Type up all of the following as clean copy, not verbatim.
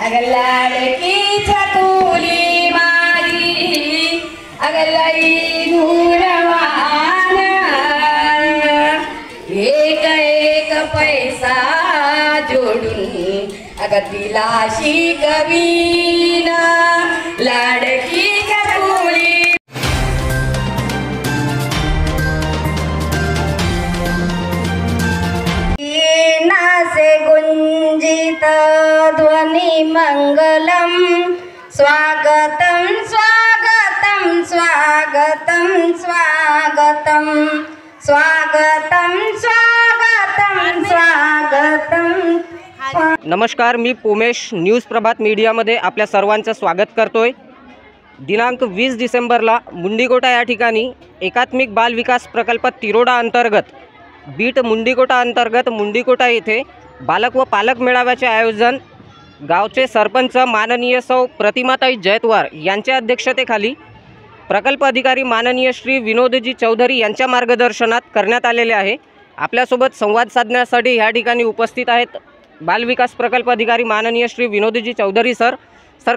अगलाडकीच्या तुली माझी अगलाई धुरवान एक एक पैसा जोडून अग तिला शिकवीन लाडकीच्या तुली नासे गुंजित ध्वनि मंगलम स्वागतम स्वागतम स्वागतम स्वागतम स्वागतम स्वागतम स्वागतम। नमस्कार, मी उमेश न्यूज प्रभात मीडियामध्ये आपल्या सर्वांचं स्वागत करतोय। दिनांक 20 डिसेंबरला मुंडीकोटा या ठिकाणी एकात्मिक बाल विकास प्रकल्प तिरोडा अंतर्गत बीट मुंडीकोटा अंतर्गत मुंडीकोटा येथे बालक व पालक मेळाव्याचे आयोजन गावचे सरपंच माननीय सौ प्रतिमाताई जयतवार यांच्या अध्यक्षतेखाली प्रकल्प अधिकारी माननीय श्री विनोदजी चौधरी यांच्या मार्गदर्शनात करण्यात आलेले आहे। आपल्यासोबत संवाद साधण्यासाठी या ठिकाणी उपस्थित आहेत बालविकास प्रकल्प अधिकारी माननीय श्री विनोदजी चौधरी सर।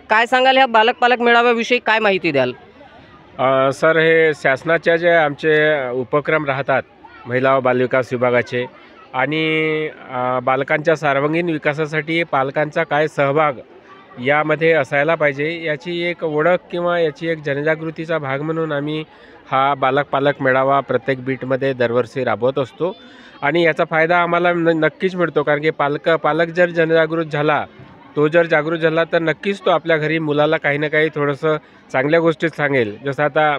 काय सांगाल ह्या बालक पालक मेळाव्याविषयी, काय माहिती द्याल? सर, हे शासनाचे जे आमचे उपक्रम राहतात महिला व बालविकास विभागाचे आणि बालकांच्या सर्वांगीण विकासासाठी पालकांचा काय सहभाग यामध्ये असायला पाहिजे याची एक ओळख किंवा याची एक जनजागृतीचा भाग म्हणून आम्ही हा बालक पालक मेळावा प्रत्येक बीटमध्ये दरवर्षी राबवत असतो आणि याचा फायदा आम्हाला नक्कीच मिळतो। कारण की पालक जर जनजागृत झाला, तो जर जागृत झाला तर नक्कीच तो आपल्या घरी मुलाला काही ना काही थोडंसं चांगल्या गोष्टीत सांगेल। जसं आता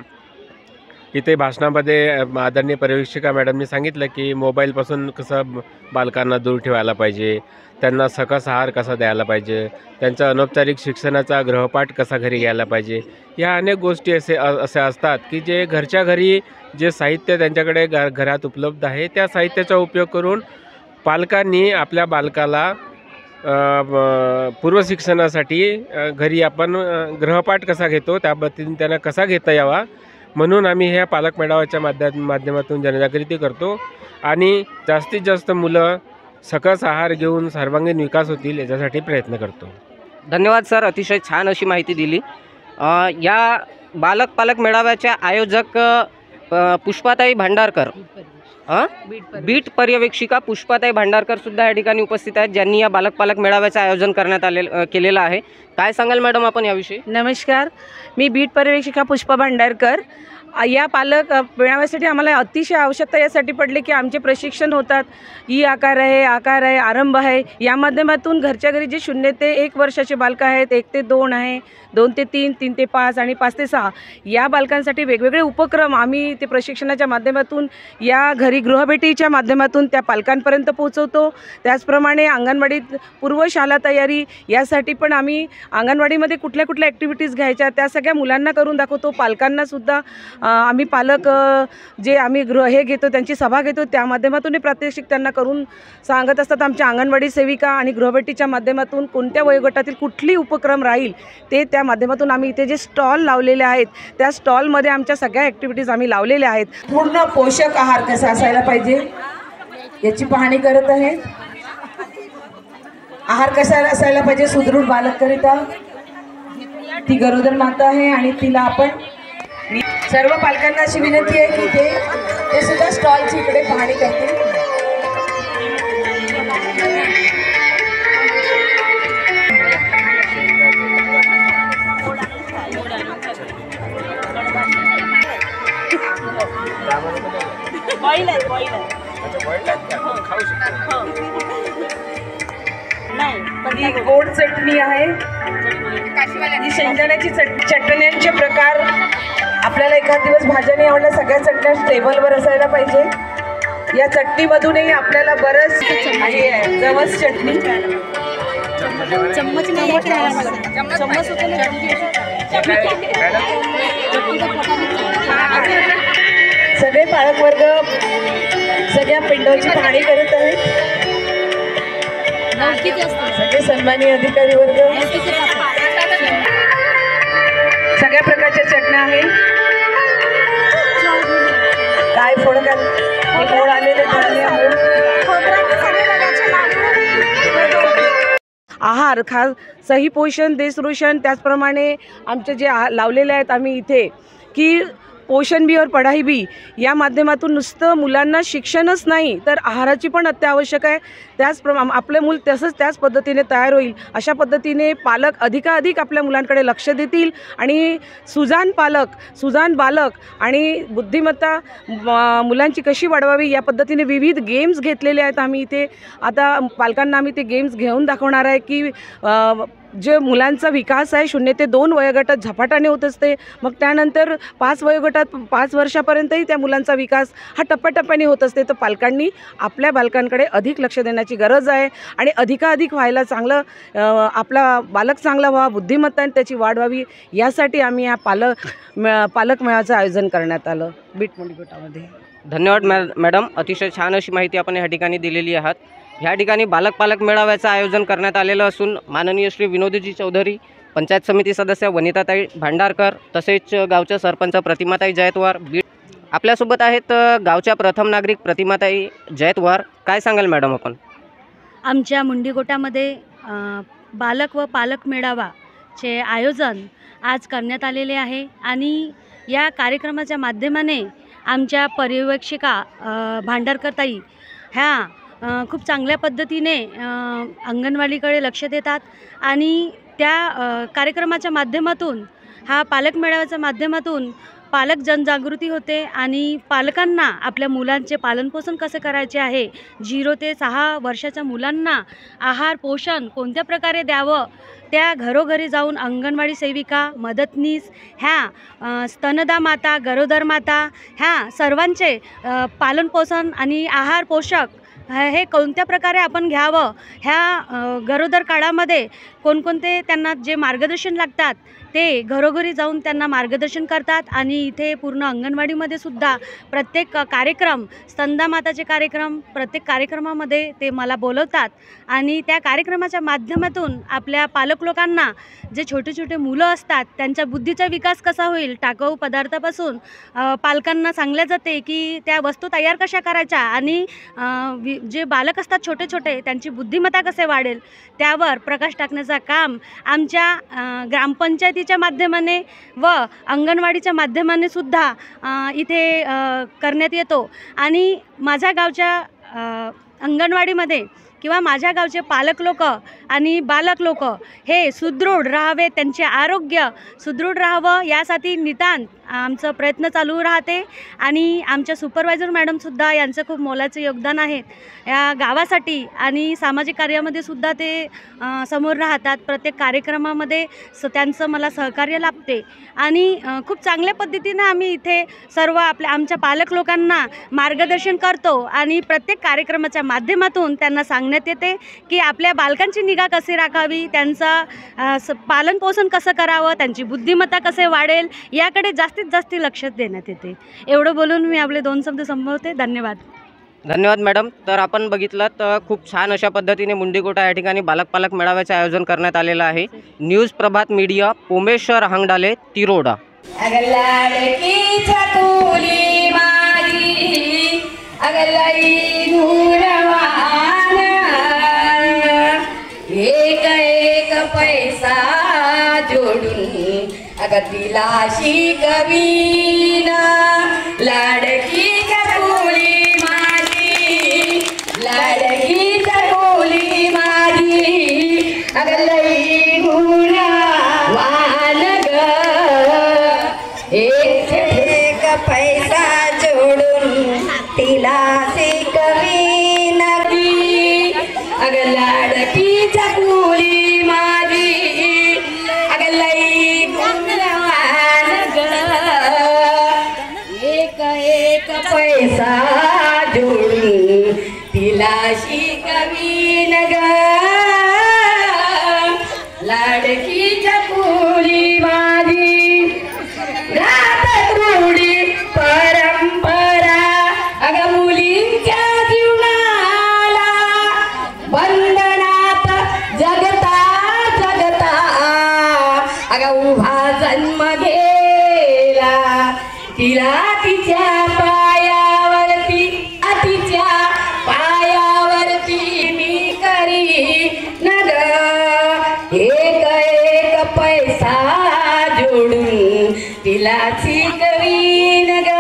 इथे भाषणामध्ये आदरणीय पर्यवेक्षिका मॅडमनी सांगितलं की मोबाईलपासून कसं बालकांना दूर ठेवायला पाहिजे, त्यांना सकस आहार कसा द्यायला पाहिजे, त्यांचा अनौपचारिक शिक्षणाचा गृहपाठ कसा घरी घ्यायला पाहिजे, या अनेक गोष्टी असे असतात की जे घरच्या घरी जे साहित्य त्यांच्याकडे घरात उपलब्ध आहे त्या साहित्याचा उपयोग करून पालकांनी आपल्या बालकाला पूर्व शिक्षणासाठी घरी आपण गृहपाठ कसा घेतो त्या पद्धतीने त्यांना कसा घेता यावा म्हणून आम्ही ह्या पालक मेळाव्याच्या माध्यमातून जनजागृती करतो आणि जास्तीत जास्त मुलं सकस आहार घेऊन सर्वांगीण विकास होतील याच्यासाठी प्रयत्न करतो। धन्यवाद सर, अतिशय छान अशी माहिती दिली। या बालक पालक मेळाव्याच्या आयोजक पुष्पाताई भांडारकर, बीट पर्यवेक्षिका पुष्पाताई भांडारकर सुद्धा या ठिकाणी उपस्थित आहेत, ज्यांनी या बालक पालक मेळाव्याचं आयोजन करण्यात केलेलं आहे। काय सांगाल मॅडम आपण याविषयी? नमस्कार, मी बीट पर्यवेक्षिका पुष्पा भांडारकर। या पालक मेळाव्यासाठी आम्हाला अतिशय आवश्यकता यासाठी पडली की आमचे प्रशिक्षण होतात, ई आकार आहे, आरंभ आहे, या माध्यमातून घरच्या घरी जे 0 ते 1 वर्षाचे बालकं आहेत, 1 ते 2 आहे, 2 ते 3, 3 ते 5 आणि 5 ते 6 या बालकांसाठी वेगवेगळे उपक्रम आम्ही ते प्रशिक्षणाच्या माध्यमातून या घरी गृहभेटीच्या माध्यमातून त्या पालकांपर्यंत पोहोचवतो। त्याचप्रमाणे अंगणवाडीत पूर्वशाला तयारी यासाठी पण आम्ही अंगणवाडीमध्ये कुठल्या कुठल्या ॲक्टिव्हिटीज घ्यायच्या त्या सगळ्या मुलांना करून दाखवतो। पालकांनासुद्धा आम्ही पालक जे आम्ही हे घेतो त्यांची सभा घेतो त्या माध्यमातून प्रात्यक्षिक त्यांना करून सांगत असतात। आमच्या अंगणवाडी सेविका आणि गृहभेटीच्या माध्यमातून कोणत्या वयोगटातील कुठली उपक्रम राहील ते त्या माध्यमातून आम्ही इथे जे स्टॉल लावलेले आहेत त्या स्टॉलमध्ये आमच्या सगळ्या ॲक्टिव्हिटीज आम्ही लावलेल्या आहेत। पूर्ण पोषक आहार कसा असायला पाहिजे याची पाहणी करत आहेत। आहार कसा असायला पाहिजे सुदृढ बालककरिता, ती गरोदर माता आहे आणि तिला आपण सर्व पालकांना अशी विनंती आहे की ते सुद्धा स्टॉलची इकडे पाहणी करतील। ही गोड चटणी आहे, ही शेंगदाण्याची चटण्यांचे प्रकार आपल्याला एखाद दिवस भाज्या नाही आवडल्या सगळ्या चटण्या टेबलवर असायला पाहिजे। या चटणीमधूनही आपल्याला बरंच हे आहे, जवस चटणी, चम्मच सगळे पालक वर्ग सगळ्या पिंडोची पाहणी करत आहेत। सगळे सन्माननीय अधिकारी वर्ग, सगळ्या प्रकारच्या चटण्या आहेत। काय फोड आलेले आहार सही पोषण देशरोशन, त्याचप्रमाणे आमचे जे लावलेले आहेत आम्ही इथे की पोषण बी और पढाई बी या माध्यमातून नुसतं मुलांना शिक्षणच नाही तर आहाराची पण अत्यावश्यक आहे. त्याचप्रमाणे आपले मूल त्याच पद्धतीने तयार होईल अशा पद्धतीने पालक अधिकाधिक आपल्या मुलांकडे लक्ष देतील आणि सुजाण बालक आणि बुद्धिमत्ता मुलांची कशी वाढवावी या पद्धतीने विविध गेम्स घेतलेले आहेत आम्ही इथे. आता पालकांना आम्ही ते गेम्स घेऊन दाखवणार आहे की जे मुलांचा विकास आहे 0 ते 2 वयोगटात झपाट्याने होत असते, मग त्यानंतर 5 वयोगटात 5 वर्षापर्यंतही त्या मुलांचा विकास हा टप्प्याटप्प्याने होत असते. तर पालकांनी आपल्या बालकांकडे अधिक लक्ष देण्याची गरज आहे आणि अधिकाधिक व्हायला चांगलं आपला बालक चांगला व्हावा, बुद्धिमत्ता त्याची वाढ व्हावी यासाठी आम्ही या पालक मेळाव्याचं आयोजन करण्यात आलं बीट मुंडीगोटामध्ये. धन्यवाद मॅडम, अतिशय छान अशी माहिती आपण ह्या ठिकाणी दिलेली आहात. ह्या ठिकाणी पालक मेळाव्याचं आयोजन करण्यात आलेलं असून माननीय श्री विनोदजी चौधरी, पंचायत समिती सदस्य वनिताताई भांडारकर, तसेच गावच्या सरपंच प्रतिमाताई जयतवार आपल्यासोबत आहेत. गावच्या प्रथम नागरिक प्रतिमाताई जयतवार, काय सांगाल मॅडम आपण? आमच्या मुंडीगोटामध्ये बालक व पालक मेळावाचे आयोजन आज करण्यात आलेले आहे आणि या कार्यक्रमाच्या माध्यमाने आमच्या पर्यवेक्षिका भांडारकरताई ह्या खूप चांगल्या पद्धतीने अंगणवाडीकडे लक्ष देतात आणि त्या कार्यक्रमाच्या माध्यमातून हा पालक मेळाव्याच्या माध्यमातून पालक जनजागृती होते आणि पालकांना आपल्या मुलांचे पालनपोषण कसे करायचे आहे, 0 ते 6 वर्षाच्या मुलांना आहार पोषण कोणत्या प्रकारे द्यावं त्या घरोघरी जाऊन अंगणवाडी सेविका, मदतनीस ह्या स्तनदा माता, गरोदर माता ह्या सर्वांचे पालनपोषण आणि आहार पोषक हे कोणत्या प्रकारे आपण घ्यावं, ह्या गरोदर काळामध्ये कोणकोणते त्यांना जे मार्गदर्शन लागतात ते घरोघरी जाऊन त्यांना मार्गदर्शन करतात आणि इथे पूर्ण अंगणवाडीमध्ये सुद्धा प्रत्येक कार्यक्रम, स्तनदा माताचे कार्यक्रम, प्रत्येक कार्यक्रमामध्ये ते मला बोलवतात आणि त्या कार्यक्रमाच्या माध्यमातून आपल्या पालक लोकांना जे छोटे छोटे मुलं असतात त्यांच्या बुद्धीचा विकास कसा होईल, टाकाऊ पदार्थापासून पालकांना सांगल्या जाते की त्या वस्तू तयार कशा करायच्या आणि जे बालक असतात छोटे छोटे त्यांची बुद्धिमत्ता कसे वाढेल त्यावर प्रकाश टाकण्याचा काम आमच्या ग्रामपंचायतीच्या माध्यमाने व अंगणवाडीच्या माध्यमाने सुद्धा इथे करण्यात येतो आणि माझ्या गावच्या अंगणवाडीमध्ये किंवा माझ्या गावचे पालक लोक आणि बालक लोक हे सुदृढ राहावे, त्यांचे आरोग्य सुदृढ राहावं यासाठी नितांत आमचं प्रयत्न चालू राहते आणि आमच्या सुपरवायझर मॅडमसुद्धा यांचं खूप मोलाचं योगदान आहे या गावासाठी आणि सामाजिक कार्यामध्ये सुद्धा ते समोर राहतात. प्रत्येक कार्यक्रमामध्ये त्यांचं मला सहकार्य लाभते आणि खूप चांगल्या पद्धतीनं आम्ही इथे सर्व आमच्या पालक लोकांना मार्गदर्शन करतो आणि प्रत्येक कार्यक्रमाच्या माध्यमातून त्यांना सांगण्यात येते की आपल्या बालकांची निगा कशी राखावी, त्यांचं पालनपोषण कसं करावं, त्यांची बुद्धिमत्ता कसे वाढेल याकडे जास्तीत जास्त लक्ष देण्यात येते. एवढं बोलून मी आपले 2 शब्द संपवते. धन्यवाद. धन्यवाद मॅडम. तर आपण बघितलं तर खूप छान अशा पद्धतीने मुंडीगोटा या ठिकाणी पालक मेळाव्याचे आयोजन करण्यात आलेलं आहे. न्यूज प्रभात मीडिया, पोमेश्वर हांगडाले, तिरोडा. पैसा जोडून तिला शिकवीना लाडकी चकोली माझी, लाडकी चकोली माझी अगलई गुणवान ग. एक पैसा जोडून तिला शिकवीना अग लाडकी चकोली माझी अगलई गुणवान ग. एक पैसा जोडून तिला शिकवीन ग. लाडकी चकोली माझी राहत रूढी परंपरा अग मुलींच्या जीवनाला बंधनात जगता जगता अग उभा जन्म गेला. तिला तिच्या पायावरती तिच्या पायावरती मी करी नग. एक पैसा जोडून तिला शिकवीन ग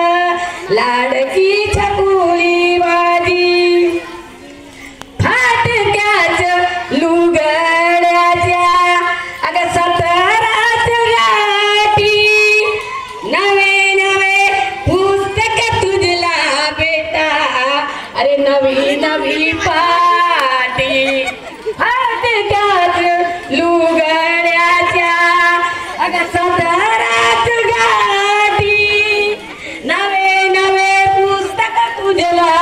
लाडकी छकुली माझी फाटक्याच लुगड्याच्या अग सतराच गाठी नवे नवे पुस्तक तुझला बेटा अरे नवी नवी पाटी फाटक्याच लुगड्याच्या अग सतराच गाठी नवे नवे पुस्तक तुझला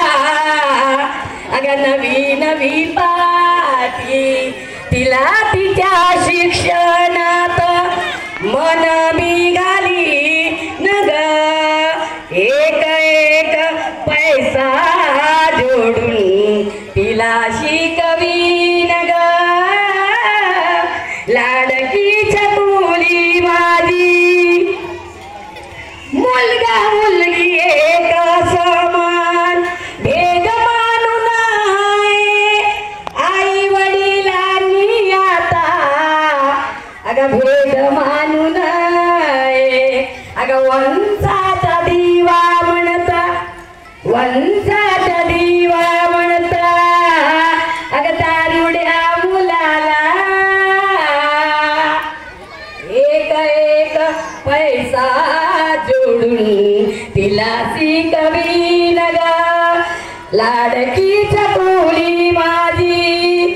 अग नवी नवी पाटी तिला तिच्या शिक्षणात मन बिघाली नग एक एक पैसा जोडून तिला शिकवीन ग लाडकी छकुली माझी मुलगा मुलगी एक समान भेद मानू नये आई वडिलांनी आता अग भेद मानू नये अग वंशाचा दिवा म्हणता वंशाचा दिवा म्हणता अग दारुड्या मुलाला एक एक पैसा जोडून तिला शिकवीन ग लाडकी छकुली माझी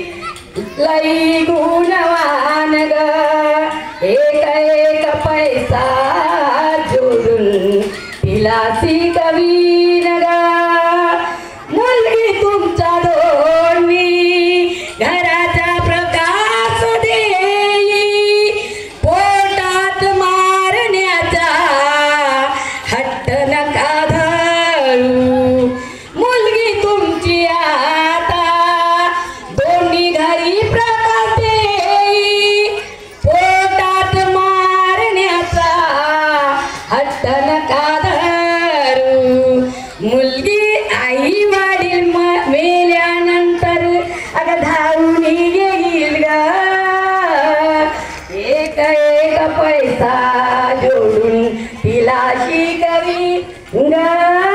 लई गुणवान ग एक एक पैसा जोडून तिला शिकवीन ग मुलगी तुमचा दोन्ही घराचा प्रकाश देई पोटात मारण्याचा हट्ट नका धरू मुलगी तुमची आता दोन्ही घरी प्रकाश देई पोटात मारण्याचा हट्ट नका धरू मुलगी आई वडील मेल्यानंतर अग धावून येईल ग एक एक पैसा जोडून तिला शिकवी ग